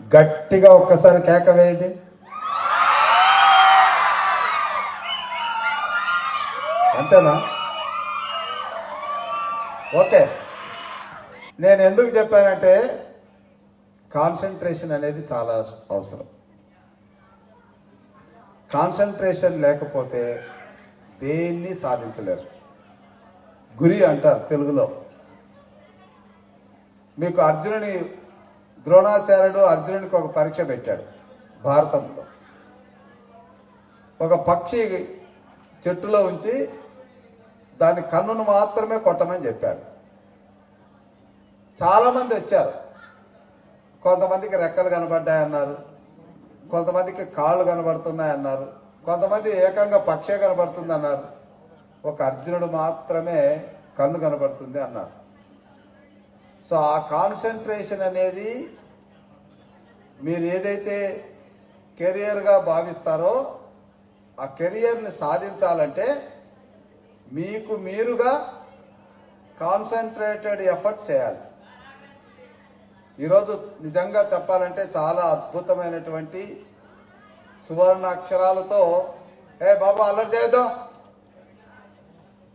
గట్టిగా ఒక్కసారి కేక వేయండి. అంతేనా? ఓకే. నేను ఎందుకు చెప్పానంటే కాన్సన్ట్రేషన్ అనేది చాలా అవసరం. కాన్సన్ట్రేషన్ లేకపోతే దేన్ని సాధించలేరు. గురి అంటారు తెలుగులో. మీకు ద్రోణాచార్యుడు అర్జునుడికి ఒక పరీక్ష పెట్టాడు భారతంలో. ఒక పక్షి చెట్టులో ఉంచి దాని కన్నును మాత్రమే కొట్టమని చెప్పాడు. చాలా మంది వచ్చారు. కొంతమందికి రెక్కలు కనబడ్డాయన్నారు, కొంతమందికి కాళ్ళు కనబడుతున్నాయన్నారు, కొంతమంది ఏకంగా పక్షే కనబడుతుంది అన్నారు. ఒక అర్జునుడు మాత్రమే కన్ను కనబడుతుంది అన్నారు. సో ఆ కాన్సన్ట్రేషన్ అనేది మీరు ఏదైతే కెరియర్గా భావిస్తారో ఆ కెరియర్ని సాధించాలంటే మీకు మీరుగా కాన్సన్ట్రేటెడ్ ఎఫర్ట్ చేయాలి. ఈరోజు నిజంగా చెప్పాలంటే చాలా అద్భుతమైనటువంటి సువర్ణ అక్షరాలతో ఏ బాబు అల్లరి చేయొద్దు,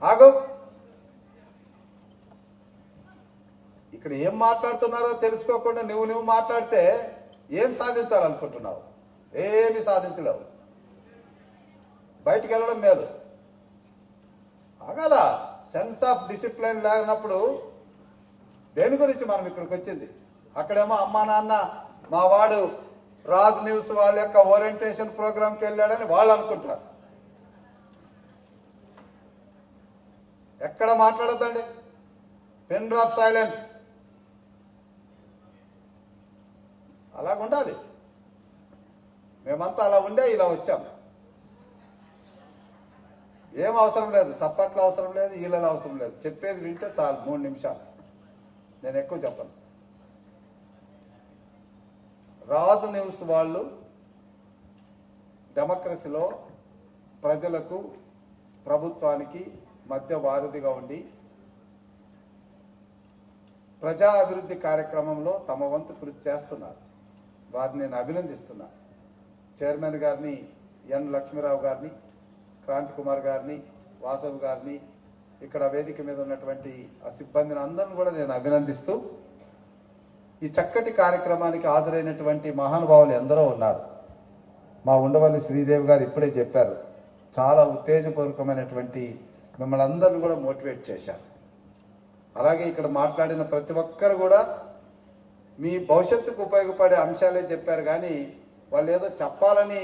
ఆగు, ఇక్కడ ఏం మాట్లాడుతున్నారో తెలుసుకోకుండా నువ్వు మాట్లాడితే ఏం సాధించాలనుకుంటున్నావు? ఏమి సాధించలేవు. బయటికి వెళ్ళడం మేలు. ఆగాల. సెన్స్ ఆఫ్ డిసిప్లిన్ లేనప్పుడు దేని గురించి మనం ఇక్కడికి వచ్చింది? అక్కడేమో అమ్మా నాన్న మా వాడు రాజ్ న్యూస్ వాళ్ళ యొక్క ఓరియంటేషన్ ప్రోగ్రాంకి వెళ్ళాడని వాళ్ళు అనుకుంటారు. ఎక్కడ మాట్లాడద్దండి. Pen drop silence. అలాగుండాలి. మేమంతా అలా ఉండే ఇలా వచ్చాం. ఏం అవసరం లేదు, చప్పట్లు అవసరం లేదు, ఈలలు అవసరం లేదు. చెప్పేది వింటే చాలు. 3 నిమిషాలు. నేను ఎక్కువ చెప్పను. రాజు న్యూస్ వాళ్ళు డెమోక్రసీలో ప్రజలకు ప్రభుత్వానికి మధ్య వారధిగా ఉండి ప్రజా అభివృద్ధి కార్యక్రమంలో తమ వంతు కృషి చేస్తున్నారు. వారిని నేను అభినందిస్తున్నా. చైర్మన్ గారిని, ఎన్ లక్ష్మీరావు గారిని, క్రాంతి కుమార్ గారిని, వాసవ్ గారిని, ఇక్కడ వేదిక మీద ఉన్నటువంటి ఆ సిబ్బందిని అందరిని కూడా నేను అభినందిస్తూ ఈ చక్కటి కార్యక్రమానికి హాజరైనటువంటి మహానుభావులు ఎందరో ఉన్నారు. మా ఉండవల్లి శ్రీదేవి గారు ఇప్పుడే చెప్పారు. చాలా ఉత్తేజపూర్వకమైనటువంటి మిమ్మల్ని అందరిని కూడా మోటివేట్ చేశారు. అలాగే ఇక్కడ మాట్లాడిన ప్రతి ఒక్కరు కూడా మీ భవిష్యత్తుకు ఉపయోగపడే అంశాలే చెప్పారు. కానీ వాళ్ళు ఏదో చెప్పాలని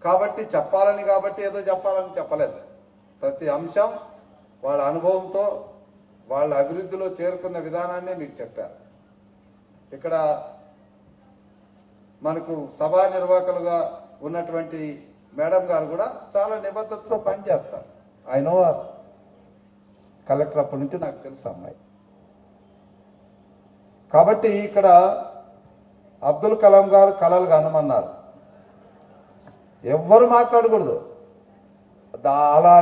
కాబట్టి ఏదో చెప్పాలని చెప్పలేదు. ప్రతి అంశం వాళ్ళ అనుభవంతో వాళ్ళ అభివృద్ధిలో చేరుకున్న విధానాన్నే మీకు చెప్పారు. ఇక్కడ మనకు సభా నిర్వాహకులుగా ఉన్నటువంటి మేడం గారు కూడా చాలా నిబద్ధతతో పనిచేస్తారు. ఐ నో కలెక్టర్ అప్పటి నుంచి నాకు తెలుసు అమ్మాయి. కాబట్టి ఇక్కడ అబ్దుల్ కలాం గారు కలలు కనమన్నారు. ఎవ్వరు మాట్లాడకూడదు. అలా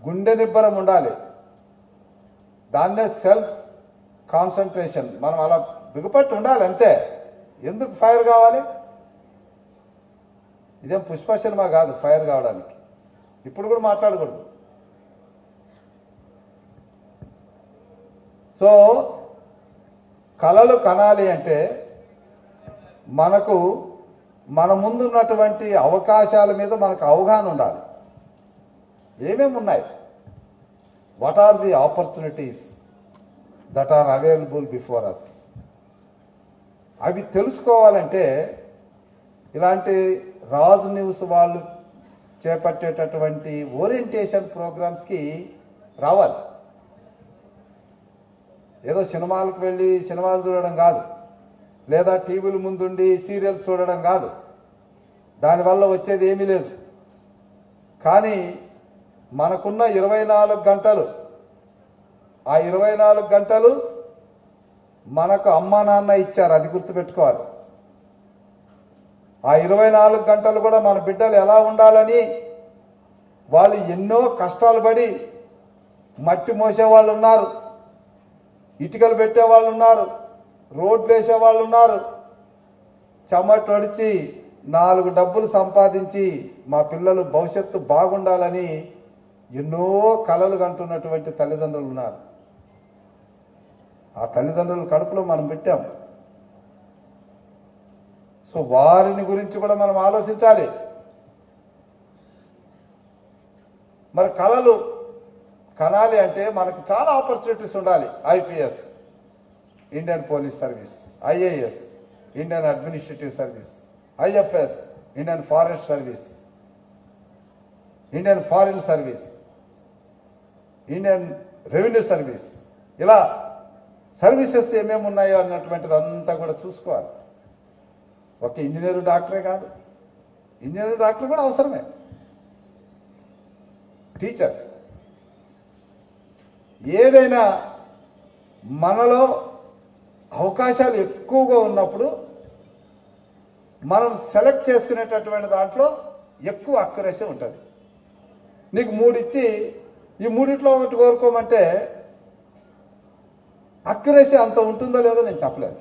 గుండె నిబ్బరం ఉండాలి. దాన్నే సెల్ఫ్ కాన్సన్ట్రేషన్. మనం అలా బిగుపట్టి ఉండాలి అంతే. ఎందుకు ఫైర్ కావాలి? ఇదేం పుష్ప సినిమా కాదు ఫైర్ కావడానికి. ఇప్పుడు కూడా మాట్లాడకూడదు. సో కళలు కనాలి అంటే మనకు మన ముందున్నటువంటి అవకాశాల మీద మనకు అవగాహన ఉండాలి. ఏమేమి ఉన్నాయి? What are the opportunities that are available before us? అవి తెలుసుకోవాలంటే ఇలాంటి రాజ్ న్యూస్ వాళ్ళు చేపట్టేటటువంటి ఓరియంటేషన్ ప్రోగ్రామ్స్కి రావాలి. ఏదో సినిమాలకు వెళ్ళి సినిమాలు చూడడం కాదు, లేదా టీవీల ముందుండి సీరియల్స్ చూడడం కాదు. దానివల్ల వచ్చేది ఏమీ లేదు. కానీ మనకున్న 24 గంటలు, ఆ 24 గంటలు మనకు అమ్మా నాన్న ఇచ్చారు. అది గుర్తుపెట్టుకోవాలి. ఆ 24 గంటలు కూడా మన బిడ్డలు ఎలా ఉండాలని వాళ్ళు ఎన్నో కష్టాలు పడి మట్టి మోసేవాళ్ళు ఉన్నారు, ఇటుకలు పెట్టేవాళ్ళు ఉన్నారు, రోడ్లు వేసేవాళ్ళు ఉన్నారు, చెమటొడిచి 4 డబ్బులు సంపాదించి మా పిల్లలు భవిష్యత్తు బాగుండాలని ఎన్నో కలలు కంటున్నటువంటి తల్లిదండ్రులు ఉన్నారు. ఆ తల్లిదండ్రుల కడుపులో మనం పెట్టాం. సో వారిని గురించి కూడా మనం ఆలోచించాలి. మరి కలలు కనాలి అంటే మనకు చాలా ఆపర్చునిటీస్ ఉండాలి. IPS, Indian police service, IAS, Indian administrative service, IFS, Indian forest service, Indian foreign service, Indian revenue service, ఇలా సర్వీసెస్ ఏమేమి ఉన్నాయో అన్నటువంటిది అంతా కూడా చూసుకోవాలి. ఒక ఇంజనీరు డాక్టరే కాదు, ఇంజనీరు డాక్టర్ కూడా అవసరమే. టీచర్, ఏదైనా మనలో అవకాశాలు ఎక్కువగా ఉన్నప్పుడు మనం సెలెక్ట్ చేసుకునేటటువంటి దాంట్లో ఎక్కువ అక్యురసీ ఉంటుంది. నీకు 3 ఇచ్చి ఈ 3 ఒకటి కోరుకోమంటే అక్యురసీ అంత ఉంటుందో లేదో నేను చెప్పలేను.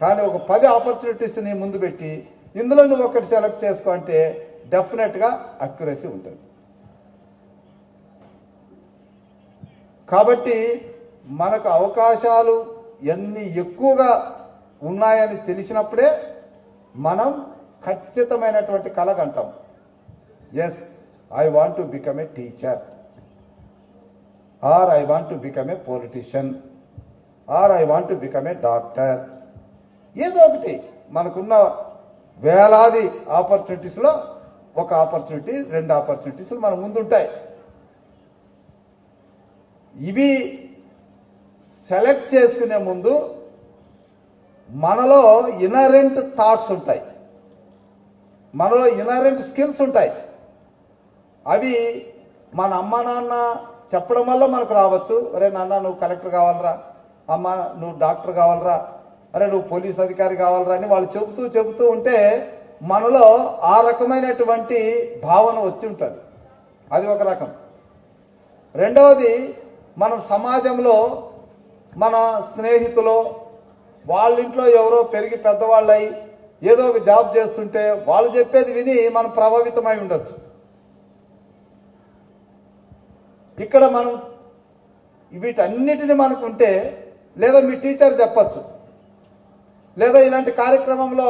కానీ ఒక 10 ఆపర్చునిటీస్ నీ ముందు పెట్టి ఇందులో నువ్వు ఒకటి సెలెక్ట్ చేసుకో అంటే డెఫినెట్గా అక్యురసీ ఉంటుంది. కాబట్టి మనకు అవకాశాలు ఎన్ని ఎక్కువగా ఉన్నాయని తెలిసినప్పుడే మనం ఖచ్చితమైనటువంటి కల కంటాం. Yes, I want to become a teacher, or I want to become a politician, or I want to become a doctor. ఏదో ఒకటి మనకున్న వేలాది ఆపర్చునిటీస్లో ఒక ఆపర్చునిటీ, 2 ఆపర్చునిటీస్ మన ముందుంటాయి. ఇవి సెలెక్ట్ చేసుకునే ముందు మనలో ఇనరెంట్ థాట్స్ ఉంటాయి, మనలో ఇనరెంట్ స్కిల్స్ ఉంటాయి. అవి మన అమ్మ నాన్న చెప్పడం వల్ల మనకు రావచ్చు. అరే నాన్న నువ్వు కలెక్టర్ కావాలరా, అమ్మ నువ్వు డాక్టర్ కావాలరా, అరే నువ్వు పోలీస్ అధికారి కావాలరా అని వాళ్ళు చెబుతూ ఉంటే మనలో ఆ రకమైనటువంటి భావన వచ్చి ఉంటుంది. అది ఒక రకం. రెండవది, మనం సమాజంలో మన స్నేహితులు వాళ్ళ ఇంట్లో ఎవరో పెరిగి పెద్దవాళ్ళై ఏదో ఒక జాబ్ చేస్తుంటే వాళ్ళు చెప్పేది విని మనం ప్రభావితమై ఉండొచ్చు. ఇక్కడ మనం వీటన్నిటిని మనకుంటే, లేదా మీ టీచర్ చెప్పచ్చు, లేదా ఇలాంటి కార్యక్రమంలో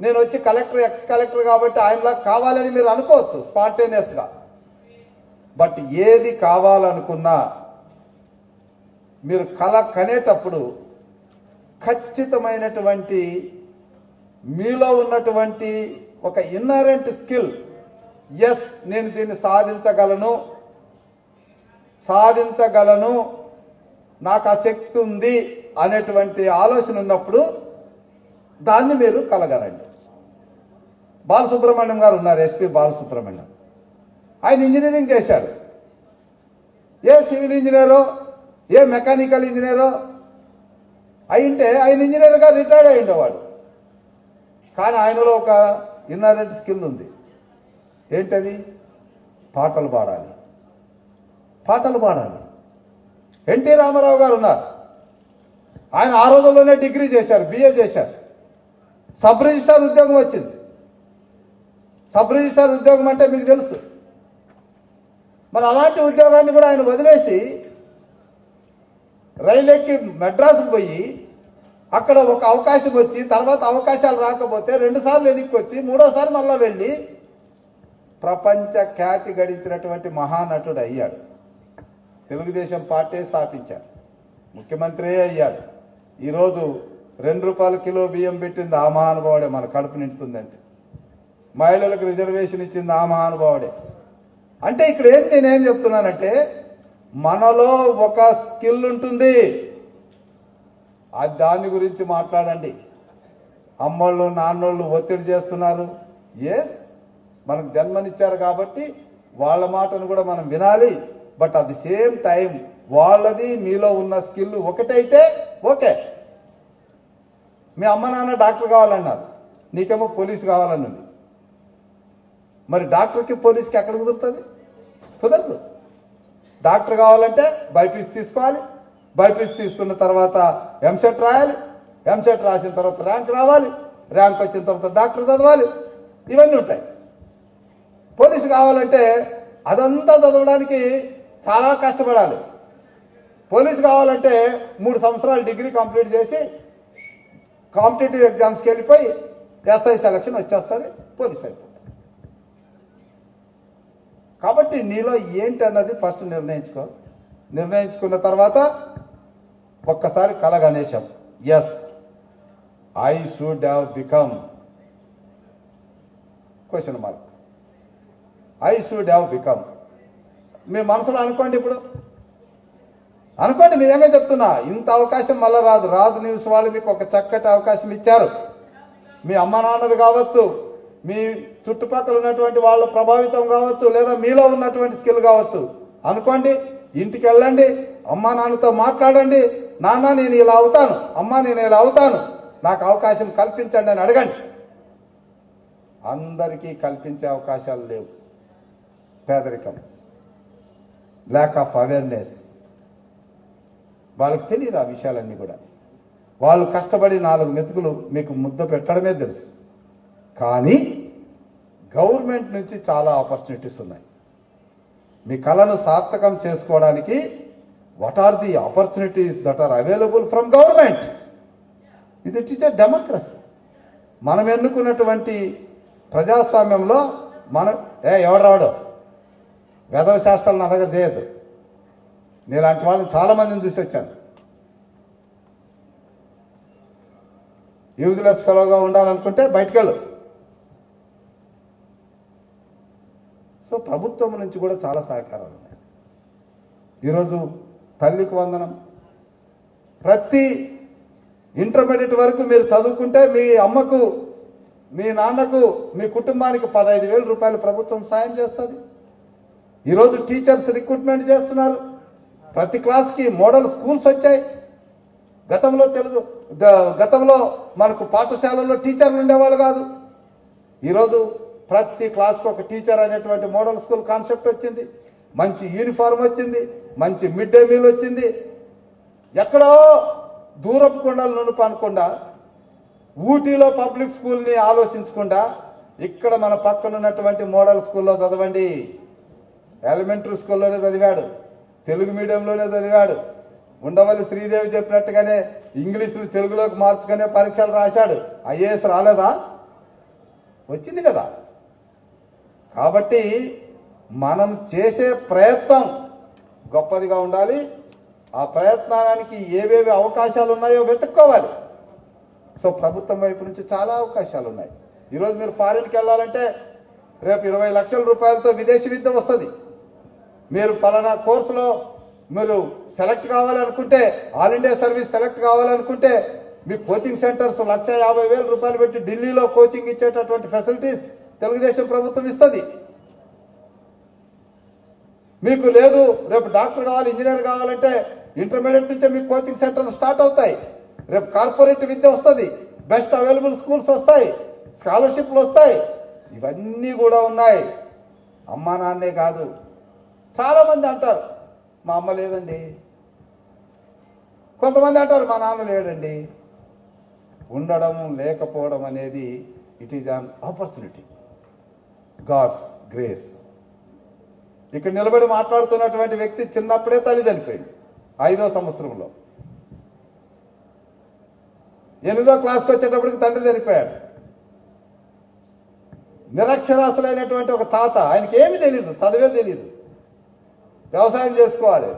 నేను వచ్చి కలెక్టర్, ఎక్స్ కలెక్టర్ కాబట్టి ఆయనలా కావాలని మీరు అనుకోవచ్చు స్పాంటేనియస్గా. బట్ ఏది కావాలనుకున్నా మీరు కల కనేటప్పుడు ఖచ్చితమైనటువంటి మీలో ఉన్నటువంటి ఒక ఇన్నరెంట్ స్కిల్, ఎస్ నేను దీన్ని సాధించగలను, నాకు ఆ శక్తి ఉంది అనేటువంటి ఆలోచన ఉన్నప్పుడు దాన్ని మీరు కలగరండి. బాలసుబ్రహ్మణ్యం గారు ఉన్నారు, ఎస్పీ బాలసుబ్రహ్మణ్యం. ఆయన ఇంజనీరింగ్ చేశాడు. ఏ సివిల్ ఇంజనీరో, ఏ మెకానికల్ ఇంజనీరో అయింటే ఆయన ఇంజనీర్గా రిటైర్డ్ అయి ఉండేవాడు. కానీ ఆయనలో ఒక ఇన్నరెంట్ స్కిల్ ఉంది. ఏంటది? పాటలు పాడాలి. ఎన్టీ రామారావు గారు ఉన్నారు. ఆయన ఆ రోజుల్లోనే డిగ్రీ చేశారు, బిఏ చేశారు. సబ్ రిజిస్ట్రార్ ఉద్యోగం వచ్చింది. సబ్ రిజిస్ట్రార్ ఉద్యోగం అంటే మీకు తెలుసు. మరి అలాంటి ఉద్యోగాన్ని కూడా ఆయన వదిలేసి రైలు ఎక్కి మెడ్రాస్కి పోయి అక్కడ ఒక అవకాశం వచ్చి తర్వాత అవకాశాలు రాకపోతే 2 సార్లు వెనక్కి వచ్చి 3వసారి మళ్ళా వెళ్ళి ప్రపంచ ఖ్యాతి గడించినటువంటి మహానటుడు అయ్యాడు. తెలుగుదేశం పార్టీ స్థాపించాడు, ముఖ్యమంత్రి అయ్యాడు. ఈరోజు 2 రూపాయల కిలో బియ్యం పెట్టింది ఆ మహానుభావుడే, మన కడుపు నిండుతుందంటే. మహిళలకు రిజర్వేషన్ ఇచ్చింది ఆ మహానుభావుడే. అంటే ఇక్కడ నేనేం చెప్తున్నానంటే, మనలో ఒక స్కిల్ ఉంటుంది, దాని గురించి మాట్లాడండి. అమ్మోళ్ళు నాన్నోళ్ళు ఒత్తిడి చేస్తున్నారు. ఎస్, మనకు జన్మనిచ్చారు కాబట్టి వాళ్ళ మాటను కూడా మనం వినాలి. But at the same time వాళ్ళది మీలో ఉన్న స్కిల్ ఒకటైతే ఓకే. మీ అమ్మ నాన్న డాక్టర్ కావాలన్నారు, నీకేమో పోలీసు కావాలన్నది. మరి డాక్టర్కి పోలీస్కి ఎక్కడ కుదురుతుంది? కుదరదు. డాక్టర్ కావాలంటే బైపీసీ తీసుకోవాలి, బైపీసీ తీసుకున్న తర్వాత ఎంసెట్ రాయాలి, ఎంసెట్ రాసిన తర్వాత ర్యాంక్ రావాలి, ర్యాంక్ వచ్చిన తర్వాత డాక్టర్ చదవాలి, ఇవన్నీ ఉంటాయి. పోలీసు కావాలంటే అదంతా చదవడానికి చాలా కష్టపడాలి. పోలీసు కావాలంటే 3 సంవత్సరాలు డిగ్రీ కంప్లీట్ చేసి కాంపిటేటివ్ ఎగ్జామ్స్కి వెళ్ళిపోయి ఎస్ఐ సెలక్షన్ వచ్చేస్తుంది, పోలీస్ అయిపోతుంది. కాబట్టి నీలో ఏంటి అన్నది ఫస్ట్ నిర్ణయించుకో. నిర్ణయించుకున్న తర్వాత ఒక్కసారి కల గణేశం, yes I should have become question mark, I should have become. మీ మనసులో అనుకోండి, ఇప్పుడు అనుకోండి. నిజంగా చెప్తున్నా, ఇంత అవకాశం మళ్ళా రాదు. రాజు న్యూస్ వాళ్ళు మీకు ఒక చక్కటి అవకాశం ఇచ్చారు. మీ అమ్మ నాన్నది కావచ్చు, మీ చుట్టుపక్కల ఉన్నటువంటి వాళ్ళ ప్రభావితం కావచ్చు, లేదా మీలో ఉన్నటువంటి స్కిల్ కావచ్చు. అనుకోండి, ఇంటికి వెళ్ళండి, అమ్మా నాన్నతో మాట్లాడండి. నాన్న నేను ఇలా అవుతాను, అమ్మ నేను ఇలా అవుతాను, నాకు అవకాశం కల్పించండి అని అడగండి. అందరికీ కల్పించే అవకాశాలు లేవు. పేదరికం, ల్యాక్ ఆఫ్ అవేర్నెస్, వాళ్ళకి తెలియదు ఆ విషయాలన్నీ కూడా. వాళ్ళు కష్టపడి 4 మెతుకులు మీకు ముద్ద పెట్టడమే తెలుసు. కానీ గవర్నమెంట్ నుంచి చాలా ఆపర్చునిటీస్ ఉన్నాయి. మీ కళను సార్థకం చేసుకోవడానికి what are the opportunities that are available from government? ఇది ఇట్ ఈస్ ఎ డెమోక్రసీ. మనం ఎన్నుకున్నటువంటి ప్రజాస్వామ్యంలో మనం ఎవడు రావడం వేదవ శాస్త్రాలను నా దగ్గర చేయొద్దు. నేలాంటి వాళ్ళని చాలా మందిని చూసి వచ్చాను. యూజ్లెస్ ఫెలోగా ఉండాలనుకుంటే బయటకెళ్ళు. సో ప్రభుత్వం నుంచి కూడా చాలా సహకారాలు ఉన్నాయి. ఈరోజు తల్లికి వందనం, ప్రతి ఇంటర్మీడియట్ వరకు మీరు చదువుకుంటే మీ అమ్మకు, మీ నాన్నకు, మీ కుటుంబానికి 15,000 రూపాయలు ప్రభుత్వం సాయం చేస్తుంది. ఈరోజు టీచర్స్ రిక్రూట్మెంట్ చేస్తున్నారు. ప్రతి క్లాస్కి మోడల్ స్కూల్స్ వచ్చాయి. గతంలో మనకు పాఠశాలల్లో టీచర్లు ఉండేవాళ్ళు కాదు. ఈరోజు ప్రతి క్లాస్కి ఒక టీచర్ అనేటువంటి మోడల్ స్కూల్ కాన్సెప్ట్ వచ్చింది. మంచి యూనిఫామ్ వచ్చింది, మంచి మిడ్ డే మీల్ వచ్చింది. ఎక్కడో దూరపు కొండలు నునుపు అనకుండా, ఊటీలో పబ్లిక్ స్కూల్ని ఆలోచించకుండా ఇక్కడ మన పక్కన ఉన్నటువంటి మోడల్ స్కూల్లో చదవండి. ఎలిమెంటరీ స్కూల్లోనే చదివాడు, తెలుగు మీడియంలోనే చదివాడు. ఉండవల్లి శ్రీదేవి చెప్పినట్టుగానే ఇంగ్లీషులు తెలుగులోకి మార్చుకునే పరీక్షలు రాశాడు. ఐఏఎస్ రాలేదా? వచ్చింది కదా. కాబట్టి మనం చేసే ప్రయత్నం గొప్పదిగా ఉండాలి. ఆ ప్రయత్నానికి ఏవేవి అవకాశాలు ఉన్నాయో వెతుక్కోవాలి. సో ప్రభుత్వం వైపు నుంచి చాలా అవకాశాలు ఉన్నాయి. ఈరోజు మీరు ఫారిన్కి వెళ్ళాలంటే రేపు 20 లక్షల రూపాయలతో విదేశీ విద్య వస్తుంది. మీరు పలానా కోర్సులో మీరు సెలెక్ట్ కావాలనుకుంటే, ఆల్ ఇండియా సర్వీస్ సెలెక్ట్ కావాలనుకుంటే మీ కోచింగ్ సెంటర్స్ 1,50,000 రూపాయలు పెట్టి ఢిల్లీలో కోచింగ్ ఇచ్చేటటువంటి ఫెసిలిటీస్ తెలుగుదేశం ప్రభుత్వం ఇస్తుంది. మీకు లేదు, రేపు డాక్టర్ కావాలి, ఇంజనీర్ కావాలంటే ఇంటర్మీడియట్ నుంచే మీకు కోచింగ్ సెంటర్లు స్టార్ట్ అవుతాయి. రేపు కార్పొరేట్ విద్య వస్తుంది, బెస్ట్ అవైలబుల్ స్కూల్స్ వస్తాయి, స్కాలర్షిప్లు వస్తాయి. ఇవన్నీ కూడా ఉన్నాయి. అమ్మా నాన్నే కాదు, చాలా మంది అంటారు మా అమ్మ లేదండి, కొంతమంది అంటారు మా నాన్న లేడండి. ఉండడం లేకపోవడం అనేది it is an opportunity, God's grace. ఇక్కడ నిలబడి మాట్లాడుతున్నటువంటి వ్యక్తి చిన్నప్పుడే తల్లి చనిపోయింది, 5వ సంవత్సరంలో. 8వ క్లాస్కి వచ్చేటప్పటికి తండ్రి చనిపోయాడు. నిరక్షరాస్యులైనటువంటి ఒక తాత, ఆయనకి ఏమీ తెలియదు, చదివే తెలియదు, వ్యవసాయం చేసుకోవాలి.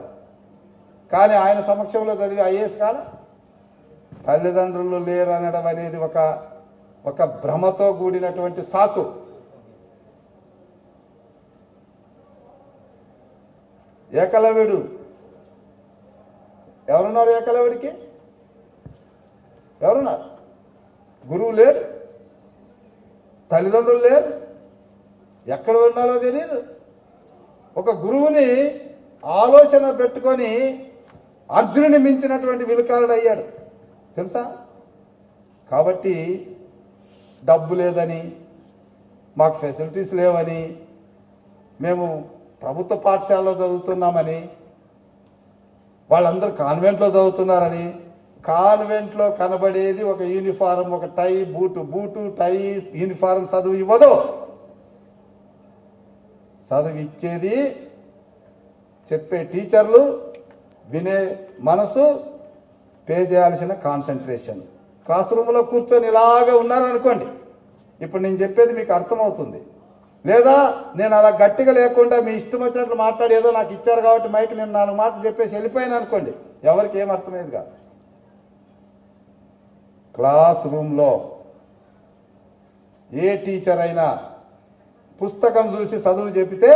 కానీ ఆయన సమక్షంలో చదివి ఐఏఎస్ కాల. తల్లిదండ్రులు లేరు అనడం అనేది ఒక భ్రమతో కూడినటువంటి సాకు. ఏకలవ్యుడు ఎవరున్నారు? ఏకలవ్యుడికి ఎవరున్నారు? గురువు లేడు, తల్లిదండ్రులు లేరు, ఎక్కడ ఉన్నారో తెలియదు. ఒక గురువుని ఆలోచన పెట్టుకొని అర్జునుని మించినటువంటి విలుకారుడు అయ్యాడు, తెలుసా? కాబట్టి డబ్బు లేదని, మాకు ఫెసిలిటీస్ లేవని, మేము ప్రభుత్వ పాఠశాలలో చదువుతున్నామని, వాళ్ళందరూ కాన్వెంట్లో చదువుతున్నారని కాన్వెంట్ లో కనబడేది ఒక యూనిఫారం, ఒక టై, బూటు టై, యూనిఫారం చదువు ఇవ్వదు. చదువు ఇచ్చేది చెప్పే టీచర్లు, వినే మనసు, పే చేయాల్సిన కాన్సన్ట్రేషన్. క్లాస్ రూమ్లో కూర్చొని ఇలాగే ఉన్నారనుకోండి, ఇప్పుడు నేను చెప్పేది మీకు అర్థమవుతుంది. లేదా నేను అలా గట్టిగా లేకుండా మీ ఇష్టం వచ్చినట్లు మాట్లాడి ఏదో నాకు ఇచ్చారు కాబట్టి మైక్ నేను 4 మాటలు చెప్పేసి వెళ్ళిపోయాను అనుకోండి, ఎవరికి ఏం అర్థమయ్యేది కాదు. క్లాస్ రూమ్లో ఏ టీచర్ అయినా పుస్తకం చూసి చదువు చెబితే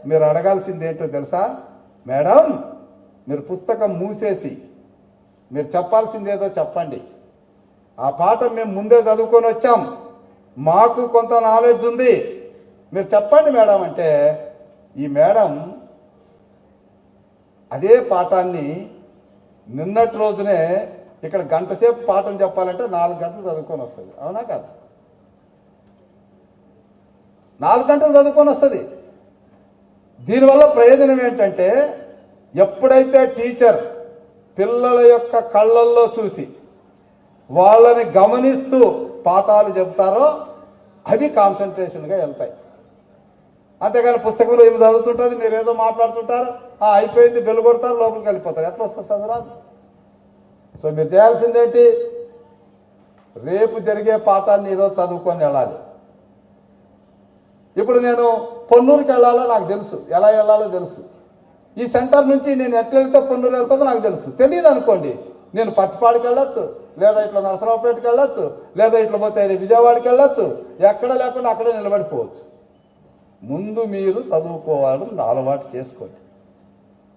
మీరు అడగాల్సింది ఏంటో తెలుసా? మేడం, మీరు పుస్తకం మూసేసి మీరు చెప్పాల్సిందేదో చెప్పండి. ఆ పాఠం మేము ముందే చదువుకొని వచ్చాం, మాకు కొంత నాలెడ్జ్ ఉంది, మీరు చెప్పండి మేడం అంటే, ఈ మేడం అదే పాఠాన్ని నిన్నటి రోజునే ఇక్కడ గంట సేపు పాఠం చెప్పాలంటే 4 గంటలు చదువుకొని వస్తుంది. అవునా కాదు? 4 గంటలు చదువుకొని వస్తుంది. దీనివల్ల ప్రయోజనం ఏంటంటే, ఎప్పుడైతే టీచర్ పిల్లల యొక్క కళ్ళల్లో చూసి వాళ్ళని గమనిస్తూ పాఠాలు చెబుతారో అవి కాన్సన్ట్రేషన్గా వెళ్తాయి. అంతేగాని పుస్తకంలో ఏమి చదువుతుంటుంది, మీరు ఏదో మాట్లాడుతుంటారు, అయిపోయింది, బెల్లు కొడతారు, లోపలికి వెళ్ళిపోతారు. ఎట్లా వస్తుంది చదువురాదు? సో మీరు చేయాల్సిందేంటి? రేపు జరిగే పాఠాన్ని ఈరోజు చదువుకొని వెళ్ళాలి. ఇప్పుడు నేను పొన్నూరుకి వెళ్ళాలో నాకు తెలుసు, ఎలా వెళ్ళాలో తెలుసు. ఈ సెంటర్ నుంచి నేను ఎట్లా వెళ్తే పొన్నూరు వెళ్తుందో నాకు తెలుసు. తెలియదు అనుకోండి, నేను పత్తిపాడికి వెళ్ళొచ్చు, లేదా ఇట్లా నరసరావుపేటకి వెళ్ళొచ్చు, లేదా ఇట్లా పోతే విజయవాడకి వెళ్ళొచ్చు, ఎక్కడ లేకుండా అక్కడే నిలబడిపోవచ్చు. ముందు మీరు చదువుకోవాలని అలవాటు చేసుకోండి.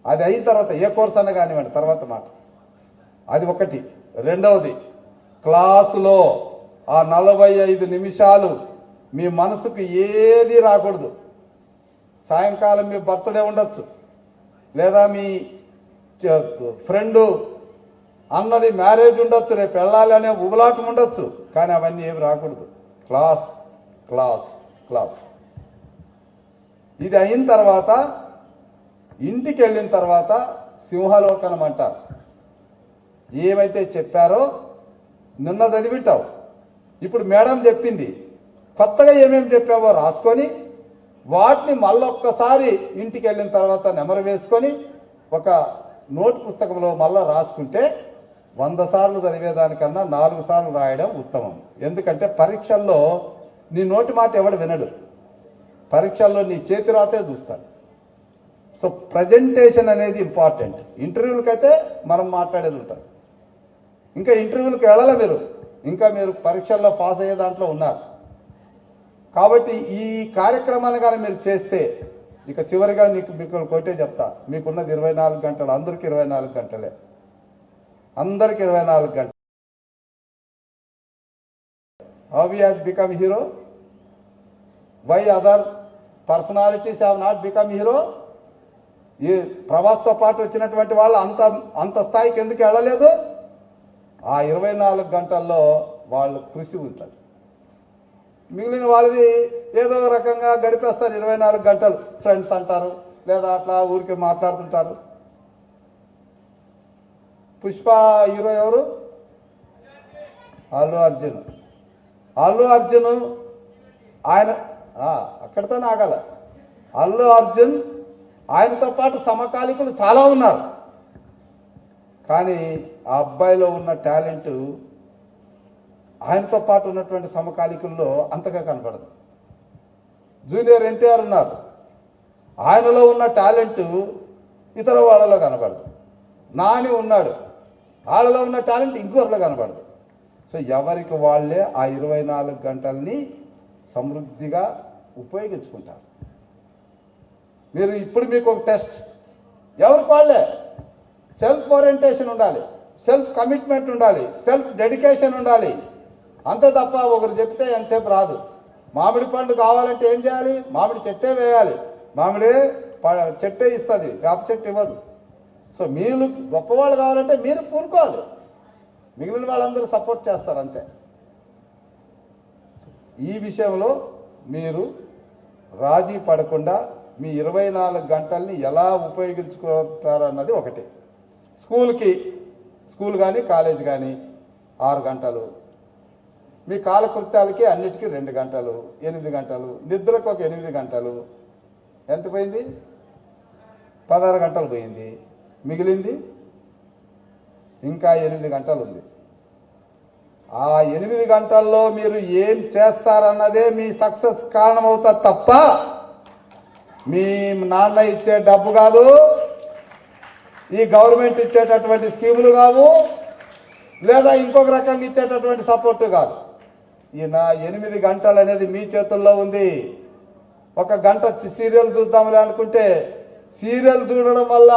అది అయిన తర్వాత ఏ కోర్స్ అన్నా కానివ్వండి, తర్వాత మాట. అది ఒకటి. రెండవది, క్లాసులో ఆ 45 నిమిషాలు మీ మనసుకు ఏది రాకూడదు. సాయంకాలం మీ బర్త్డే ఉండొచ్చు, లేదా మీ ఫ్రెండ్ అన్నది మ్యారేజ్ ఉండొచ్చు, రేపు వెళ్ళాలి అనే ఉబలాటం ఉండొచ్చు, కానీ అవన్నీ ఏమి రాకూడదు. Class class class. ఇది అయిన తర్వాత ఇంటికి వెళ్ళిన తర్వాత సింహలోకనం అంటారు. ఏమైతే చెప్పారో నిన్న చదివింటావు, ఇప్పుడు మేడం చెప్పింది, కొత్తగా ఏమేమి చెప్పావో రాసుకొని వాటిని మళ్ళొక్కసారి ఇంటికి వెళ్ళిన తర్వాత నెమరు వేసుకొని ఒక నోట్ పుస్తకంలో మళ్ళా రాసుకుంటే 100 సార్లు చదివేదానికన్నా 4 సార్లు రాయడం ఉత్తమం. ఎందుకంటే పరీక్షల్లో నీ నోటి మాట ఎవడు వినడు, పరీక్షల్లో నీ చేతి రాతే చూస్తాడు. సో ప్రజెంటేషన్ అనేది ఇంపార్టెంట్. ఇంటర్వ్యూలకైతే మనం మాట్లాడేది ఉంటాం, ఇంకా ఇంటర్వ్యూలకు వెళ్ళాలి మీరు, ఇంకా మీరు పరీక్షల్లో పాస్ అయ్యే దాంట్లో ఉన్నారు. కాబట్టి ఈ కార్యక్రమాన్ని కానీ మీరు చేస్తే, ఇక చివరిగా మీకు కొట్టే చెప్తా, మీకున్నది 24 గంటలు, అందరికి 24 గంటలే, అందరికి 24 గంటలు. How he has become hero? Why other personalities have not become hero? ఈ ప్రభాస్తో పాటు వచ్చినటువంటి వాళ్ళు అంత స్థాయికి ఎందుకు వెళ్ళలేదు? ఆ 24 గంటల్లో వాళ్ళు కృషి ఉంటుంది. మిగిలిన వాళ్ళది ఏదో రకంగా గడిపేస్తారు 24 గంటలు. ఫ్రెండ్స్ అంటారు, లేదా అట్లా ఊరికి మాట్లాడుతుంటారు. పుష్ప హీరో ఎవరు? అల్లు అర్జున్. అల్లు అర్జున్ ఆయన అక్కడితోనే ఆగల. అల్లు అర్జున్ ఆయనతో పాటు సమకాలికులు చాలా ఉన్నారు, కానీ ఆ అబ్బాయిలో ఉన్న టాలెంట్ ఆయనతో పాటు ఉన్నటువంటి సమకాలికుల్లో అంతగా కనపడదు. జూనియర్ ఎన్టీఆర్ ఉన్నారు, ఆయనలో ఉన్న టాలెంట్ ఇతర వాళ్ళలో కనపడదు. నాని ఉన్నాడు, వాళ్ళలో ఉన్న టాలెంట్ ఇంకొకరిలో కనపడదు. సో ఎవరికి వాళ్ళే ఆ 24 గంటల్ని సమృద్ధిగా ఉపయోగించుకుంటారు. మీరు ఇప్పుడు మీకు ఒక టెస్ట్, ఎవరికి వాళ్ళే సెల్ఫ్ ఓరియంటేషన్ ఉండాలి, సెల్ఫ్ కమిట్మెంట్ ఉండాలి, సెల్ఫ్ డెడికేషన్ ఉండాలి. అంతే తప్ప ఒకరు చెప్తే ఎంతసేపు రాదు. మామిడి పండు కావాలంటే ఏం చేయాలి? మామిడి చెట్టే వేయాలి, మామిడి చెట్టే ఇస్తుంది, వేప చెట్టు ఇవ్వదు. సో మీరు గొప్పవాళ్ళు కావాలంటే మీరు పూనుకోవాలి, మిగిలిన వాళ్ళందరూ సపోర్ట్ చేస్తారు అంతే. ఈ విషయంలో మీరు రాజీ పడకుండా మీ 24 గంటల్ని ఎలా ఉపయోగించుకుంటారన్నది ఒకటి. స్కూల్ కానీ కాలేజ్ కానీ 6 గంటలు, మీ కాలకృత్యాలకి అన్నిటికీ 2 గంటలు, 8 గంటలు, నిద్రకు ఒక 8 గంటలు. ఎంత పోయింది? 16 గంటలు పోయింది. మిగిలింది ఇంకా 8 గంటలు ఉంది. ఆ 8 గంటల్లో మీరు ఏం చేస్తారన్నదే మీ సక్సెస్ కారణమవుతుంది తప్ప మీ నాన్న ఇచ్చే డబ్బు కాదు, ఈ గవర్నమెంట్ ఇచ్చేటటువంటి స్కీములు కావు, లేదా ఇంకొక రకంగా ఇచ్చేటటువంటి సపోర్ట్ కాదు. ఈ నా 8 గంటలు అనేది మీ చేతుల్లో ఉంది. ఒక గంట సీరియల్ చూద్దాంలే అనుకుంటే సీరియల్ చూడడం వల్ల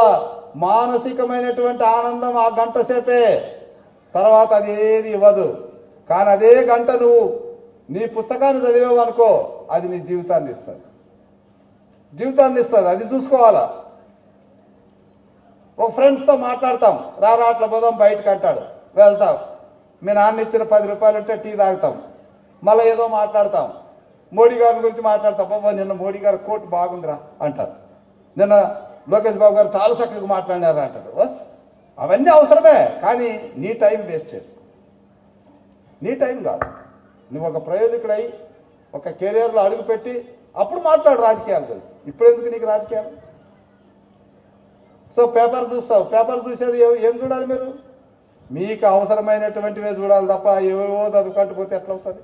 మానసికమైనటువంటి ఆనందం ఆ గంట సేపే, తర్వాత అది ఏది ఇవ్వదు. కానీ అదే గంట నువ్వు నీ పుస్తకాన్ని చదివావు అనుకో, అది నీ జీవితాన్ని ఇస్తుంది. అది చూసుకోవాలా. ఒక ఫ్రెండ్స్తో మాట్లాడతాం, రారా అట్లా పోదాం బయటకు అంటాడు, వెళ్తాం. మీ నాన్న ఇచ్చిన 10 రూపాయలు ఉంటే టీ తాగుతాం. మళ్ళీ ఏదో మాట్లాడతాం, మోడీ గారి గురించి మాట్లాడతాం. బాబా నిన్న మోడీ గారి కోట్ బాగుందిరా అంటారు, నిన్న లోకేష్ బాబు గారు చాలా చక్కగా మాట్లాడారా అంటారు. అవన్నీ అవసరమే, కానీ నీ టైం వేస్ట్ చేసుకో. నీ టైం కాదు. నువ్వు ఒక ప్రయోజకుడై ఒక కెరియర్లో అడుగుపెట్టి అప్పుడు మాట్లాడు రాజకీయాల గురించి. ఇప్పుడు ఎందుకు నీకు రాజకీయాలు? సో పేపర్ చూస్తావు, పేపర్ చూసేది ఏం చూడాలి మీరు? మీకు అవసరమైనటువంటివే చూడాలి తప్ప ఏవో చదువుకుంటూ పోతే ఎట్లా అవుతుంది?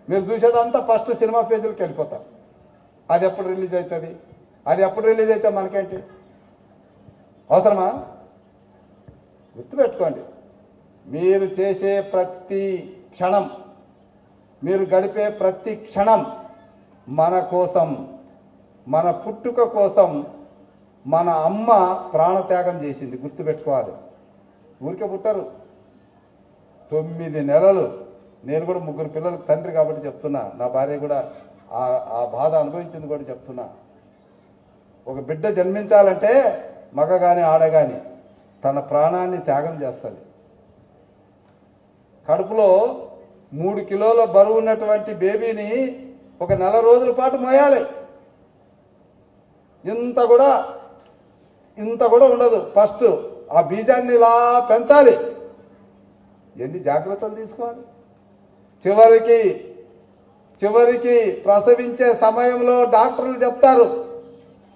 మీరు చూసేదంతా ఫస్ట్ సినిమా పేజీలకు వెళ్ళిపోతారు. అది ఎప్పుడు రిలీజ్ అవుతుంది, అది ఎప్పుడు రిలీజ్ అయితే మనకేంటి? అవసరమా? గుర్తుపెట్టుకోండి, మీరు చేసే ప్రతి క్షణం, మీరు గడిపే ప్రతి క్షణం మన కోసం, మన పుట్టుక కోసం మన అమ్మ ప్రాణత్యాగం చేసింది. గుర్తుపెట్టుకోవాలి. ఊరికే పుట్టారు 9 నెలలు. నేను కూడా 3 పిల్లలకు తండ్రి కాబట్టి చెప్తున్నా, నా భార్య కూడా ఆ బాధ అనుభవించింది కూడా చెప్తున్నా. ఒక బిడ్డ జన్మించాలంటే మగ గాని ఆడ గాని తన ప్రాణాన్ని త్యాగం చేస్తుంది. కడుపులో 3 కిలోల బరువు ఉన్నటువంటి బేబీని ఒక 4 రోజుల పాటు మోయాలి. ఇంత కూడా ఉండదు. ఫస్ట్ ఆ బీజాన్ని ఇలా పెంచాలి. ఎన్ని జాగ్రత్తలు తీసుకోవాలి. చివరికి ప్రసవించే సమయంలో డాక్టర్లు చెప్తారు,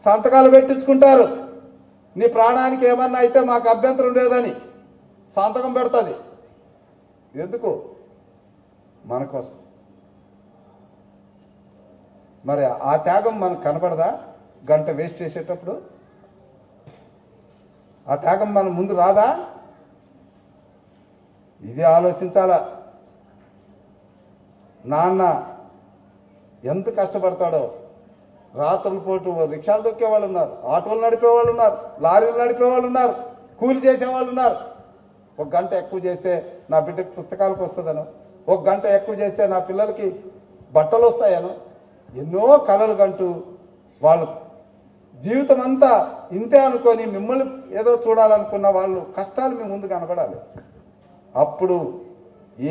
సంతకాలు పెట్టించుకుంటారు, నీ ప్రాణానికి ఏమన్నా అయితే మాకు అభ్యంతరం లేదని సంతకం పెడుతుంది. ఎందుకు? మన కోసం. మరి ఆ త్యాగం మనకు కనపడదా? గంట వేస్ట్ చేసేటప్పుడు ఆ త్యాగం మన ముందు రాదా? ఇది ఆలోచించాలా. నాన్న ఎంత కష్టపడతాడో. రాత్రుల పూట రిక్షాలు దొక్కే వాళ్ళు ఉన్నారు, ఆటోలు నడిపేవాళ్ళు ఉన్నారు, లారీలు నడిపేవాళ్ళు ఉన్నారు, కూలి చేసేవాళ్ళు ఉన్నారు. 1 గంట ఎక్కువ చేస్తే నా బిడ్డకి పుస్తకాలకు వస్తుందను, 1 గంట ఎక్కువ చేస్తే నా పిల్లలకి బట్టలు వస్తాయను, ఎన్నో కలలు కంటూ వాళ్ళు జీవితం అంతా ఇంతే అనుకొని మిమ్మల్ని ఏదో చూడాలనుకున్న వాళ్ళు కష్టాలు మీ ముందు కనపడాలి. అప్పుడు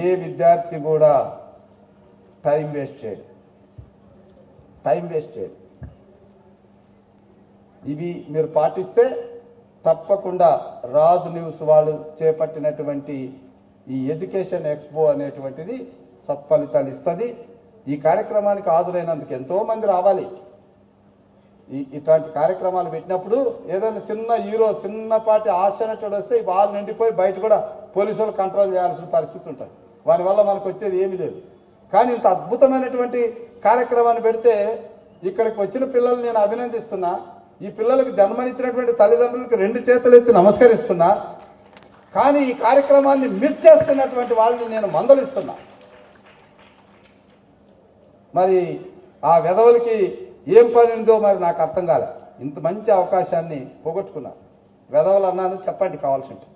ఏ విద్యార్థి కూడా టైం వేస్ట్ చేయడు. ఇవి మీరు పాటిస్తే తప్పకుండా రాజు న్యూస్ వాళ్ళు చేపట్టినటువంటి ఈ ఎడ్యుకేషన్ ఎక్స్పో అనేటువంటిది సత్ఫలితాలు ఇస్తుంది. ఈ కార్యక్రమానికి హాజరైనందుకు ఎంతో మంది రావాలి. ఇట్లాంటి కార్యక్రమాలు పెట్టినప్పుడు ఏదైనా చిన్న హీరో, చిన్నపాటి ఆశనటుడు వస్తే వాళ్ళు నిండిపోయి బయట కూడా పోలీసులు కంట్రోల్ చేయాల్సిన పరిస్థితి ఉంటుంది. వారి వల్ల మనకు వచ్చేది ఏమీ లేదు. కానీ ఇంత అద్భుతమైనటువంటి కార్యక్రమాన్ని పెడితే ఇక్కడికి వచ్చిన పిల్లల్ని నేను అభినందిస్తున్నా. ఈ పిల్లలకు జన్మనిచ్చినటువంటి తల్లిదండ్రులకు 2 చేతులు ఎత్తి నమస్కరిస్తున్నా. కానీ ఈ కార్యక్రమాన్ని మిస్ చేస్తున్నటువంటి వాళ్ళని నేను మందలిస్తున్నా. మరి ఆ వెధవులకి ఏం పని ఉందో మరి నాకు అర్థం కాలే. ఇంత మంచి అవకాశాన్ని పోగొట్టుకున్నా. వెధవలు అన్నాను చెప్పండి కావాల్సి ఉంటుంది.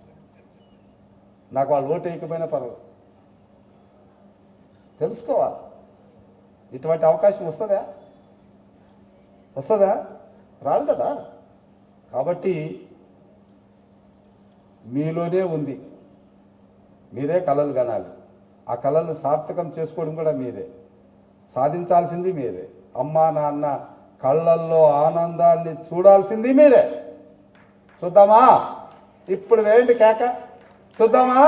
నాకు వాళ్ళు ఓటు వేయకపోయినా పర్వాలేదు. తెలుసుకోవాలి. ఇటువంటి అవకాశం వస్తుందా? రాదు కదా. కాబట్టి మీలోనే ఉంది. మీరే కలలు కనాలి. ఆ కళలను సార్థకం చేసుకోవడం కూడా మీరే. సాధించాల్సింది మీరే. అమ్మా నాన్న కళ్ళల్లో ఆనందాన్ని చూడాల్సింది మీరే. చూద్దామా? ఇప్పుడు వేయండి కేక. చూద్దామా?